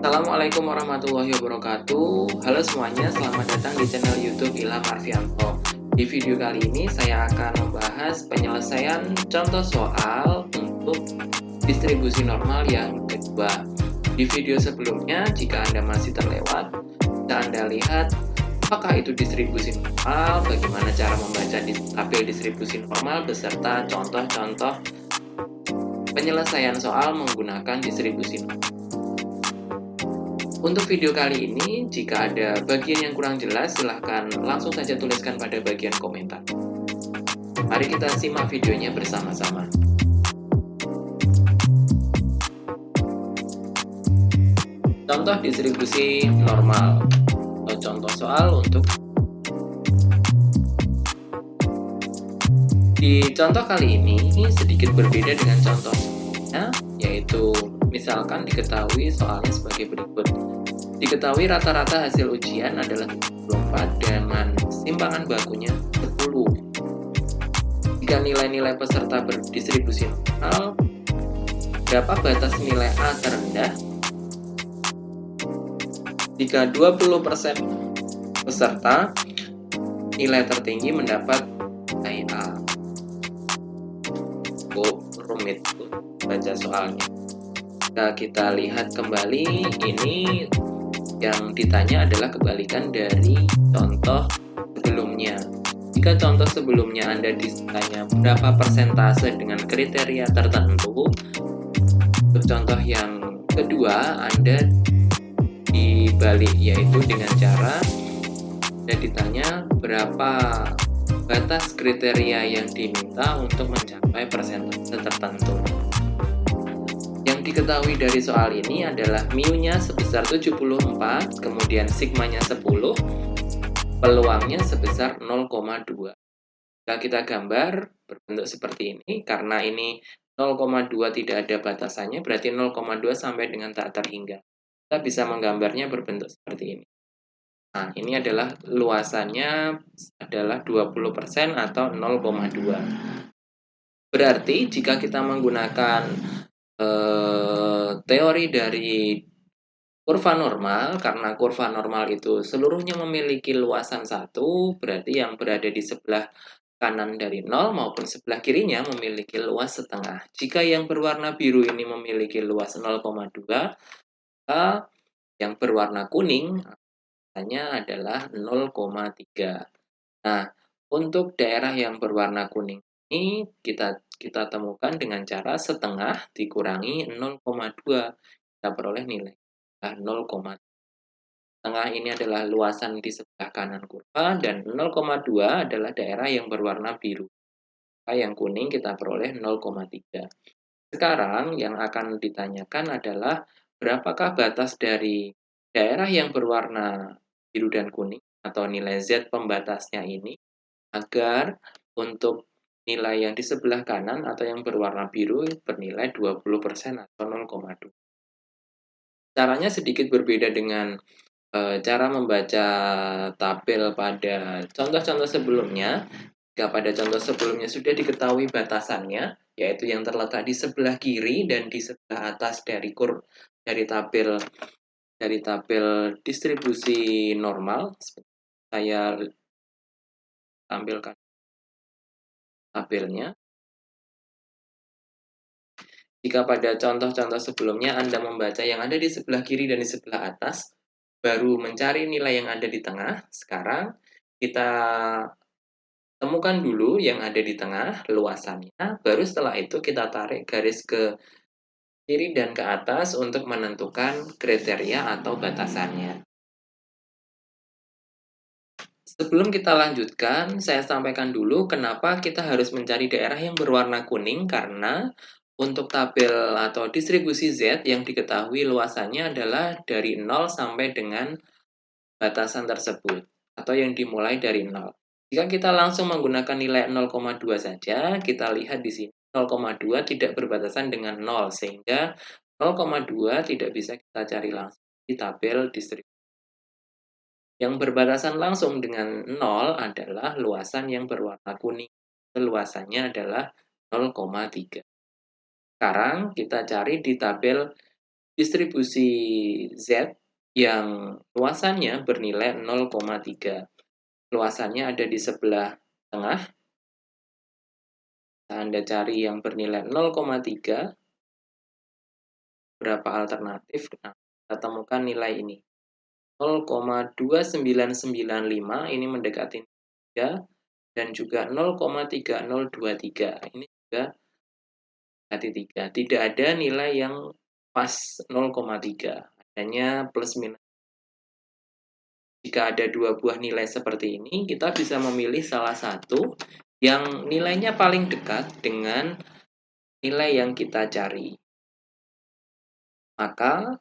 Assalamualaikum warahmatullahi wabarakatuh. Halo semuanya, selamat datang di channel YouTube Ilham Arfianto. Di video kali ini saya akan membahas penyelesaian contoh soal untuk distribusi normal yang kedua. Di video sebelumnya, jika Anda masih terlewat, bisa Anda lihat apakah itu distribusi normal, bagaimana cara membaca tabel distribusi normal beserta contoh-contoh penyelesaian soal menggunakan distribusi normal. Untuk video kali ini, jika ada bagian yang kurang jelas, silahkan langsung saja tuliskan pada bagian komentar. Mari kita simak videonya bersama-sama. Contoh distribusi normal atau contoh soal untuk di contoh kali ini sedikit berbeda dengan contoh sebelumnya, yaitu misalkan diketahui soalnya sebagai berikut. Diketahui rata-rata hasil ujian adalah 24 dengan simpangan bakunya 10. Jika nilai-nilai peserta berdistribusi normal, berapa batas nilai A terendah? Jika 20% peserta, nilai tertinggi mendapat nilai A. Rumit baca soalnya. Jika kita lihat kembali, ini yang ditanya adalah kebalikan dari contoh sebelumnya. Jika contoh sebelumnya Anda ditanya berapa persentase dengan kriteria tertentu, untuk contoh yang kedua Anda dibalik, yaitu dengan cara Anda ditanya berapa batas kriteria yang diminta untuk mencapai persentase tertentu. Yang diketahui dari soal ini adalah mu-nya sebesar 74, kemudian sigma-nya 10, peluangnya sebesar 0,2. Jika kita gambar berbentuk seperti ini, karena ini 0,2 tidak ada batasannya, berarti 0,2 sampai dengan tak terhingga. Kita bisa menggambarnya berbentuk seperti ini. Nah, ini adalah luasannya adalah 20% atau 0,2. Berarti jika kita menggunakan teori dari kurva normal, karena kurva normal itu seluruhnya memiliki luasan 1, berarti yang berada di sebelah kanan dari 0 maupun sebelah kirinya memiliki luas setengah. Jika yang berwarna biru ini memiliki luas 0,2, maka yang berwarna kuning hanya adalah 0,3. Nah, untuk daerah yang berwarna kuning ini kita temukan dengan cara setengah dikurangi 0,2. Kita peroleh nilai 0,3. Setengah ini adalah luasan di sebelah kanan kurva dan 0,2 adalah daerah yang berwarna biru. Maka yang kuning kita peroleh 0,3. Sekarang yang akan ditanyakan adalah berapakah batas dari daerah yang berwarna biru dan kuning atau nilai Z pembatasnya ini agar untuk nilai yang di sebelah kanan atau yang berwarna biru bernilai 20% atau 0,2. Caranya sedikit berbeda dengan cara membaca tabel pada contoh-contoh sebelumnya. Jika pada contoh sebelumnya sudah diketahui batasannya, yaitu yang terletak di sebelah kiri dan di sebelah atas dari tabel distribusi normal. Saya tampilkan tabelnya. Jika pada contoh-contoh sebelumnya Anda membaca yang ada di sebelah kiri dan di sebelah atas, baru mencari nilai yang ada di tengah, sekarang kita temukan dulu yang ada di tengah, luasannya, baru setelah itu kita tarik garis ke kiri dan ke atas untuk menentukan kriteria atau batasannya. Sebelum kita lanjutkan, saya sampaikan dulu kenapa kita harus mencari daerah yang berwarna kuning, karena untuk tabel atau distribusi Z yang diketahui luasannya adalah dari 0 sampai dengan batasan tersebut, atau yang dimulai dari 0. Jika kita langsung menggunakan nilai 0,2 saja, kita lihat di sini 0,2 tidak berbatasan dengan 0, sehingga 0,2 tidak bisa kita cari langsung di tabel distribusi. Yang berbatasan langsung dengan 0 adalah luasan yang berwarna kuning. Luasannya adalah 0,3. Sekarang kita cari di tabel distribusi Z yang luasannya bernilai 0,3. Luasannya ada di sebelah tengah. Anda cari yang bernilai 0,3, berapa alternatif? Nah, kita temukan nilai ini. 0,2995 ini mendekati 3, dan juga 0,3023 ini juga mendekati 3. Tidak ada nilai yang pas 0,3, adanya plus minus. Jika ada dua buah nilai seperti ini, kita bisa memilih salah satu yang nilainya paling dekat dengan nilai yang kita cari. Maka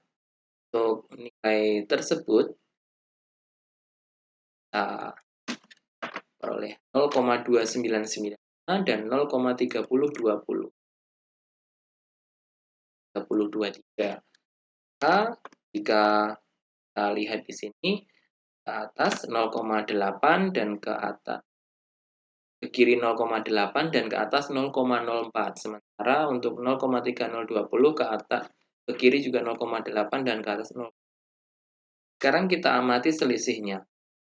untuk nilai tersebut kita peroleh 0,299 dan 0,3023. Maka jika kita lihat di sini ke atas 0,8 dan ke ke kiri 0,8 dan ke atas 0,04. Sementara untuk 0,3020 ke atas ke kiri juga 0,8 dan ke atas 0. Sekarang kita amati selisihnya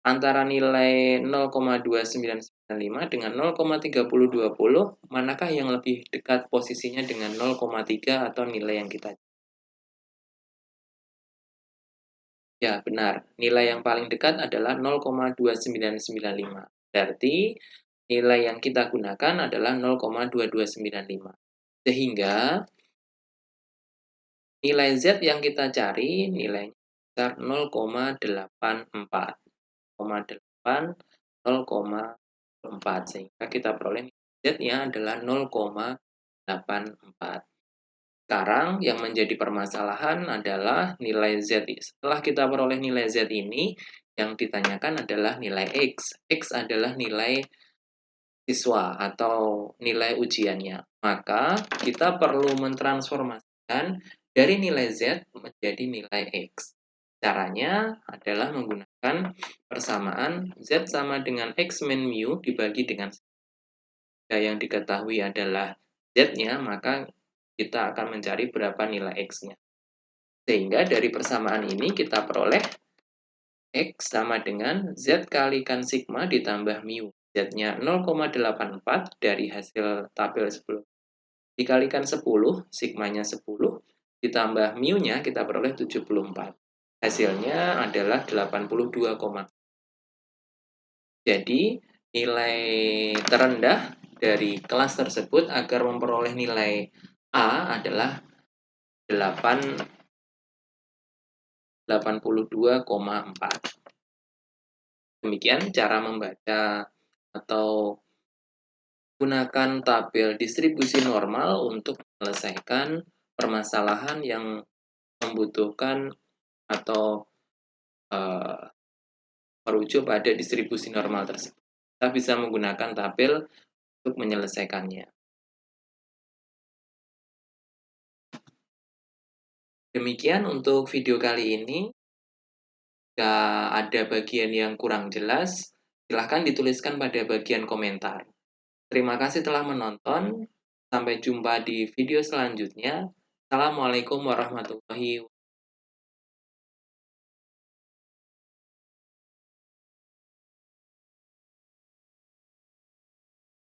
antara nilai 0,2995 dengan 0,3020, manakah yang lebih dekat posisinya dengan 0,3 atau nilai yang kita. Ya, benar. Nilai yang paling dekat adalah 0,2995. Berarti nilai yang kita gunakan adalah 0,2295. Sehingga nilai Z yang kita cari nilainya sekitar 0,84. 0,4, sehingga kita peroleh Z-nya adalah 0,84. Sekarang yang menjadi permasalahan adalah nilai Z. Setelah kita peroleh nilai Z ini, yang ditanyakan adalah nilai X. X adalah nilai siswa atau nilai ujiannya. Maka kita perlu mentransformasikan dari nilai Z menjadi nilai X. Caranya adalah menggunakan persamaan Z sama dengan X min mu dibagi dengan yang diketahui adalah Z-nya, maka kita akan mencari berapa nilai X-nya. Sehingga dari persamaan ini kita peroleh X sama dengan Z kalikan sigma ditambah mu. Z-nya 0,84 dari hasil tabel sebelum. Dikalikan 10, sigmanya 10, ditambah mu-nya kita peroleh 74. Hasilnya adalah 82, jadi nilai terendah dari kelas tersebut agar memperoleh nilai A adalah 82,4. Demikian cara membaca atau gunakan tabel distribusi normal untuk menyelesaikan permasalahan yang membutuhkan atau merujuk pada distribusi normal tersebut. Kita bisa menggunakan tabel untuk menyelesaikannya. Demikian untuk video kali ini. Jika ada bagian yang kurang jelas, silahkan dituliskan pada bagian komentar. Terima kasih telah menonton. Sampai jumpa di video selanjutnya. Assalamualaikum warahmatullahi wabarakatuh.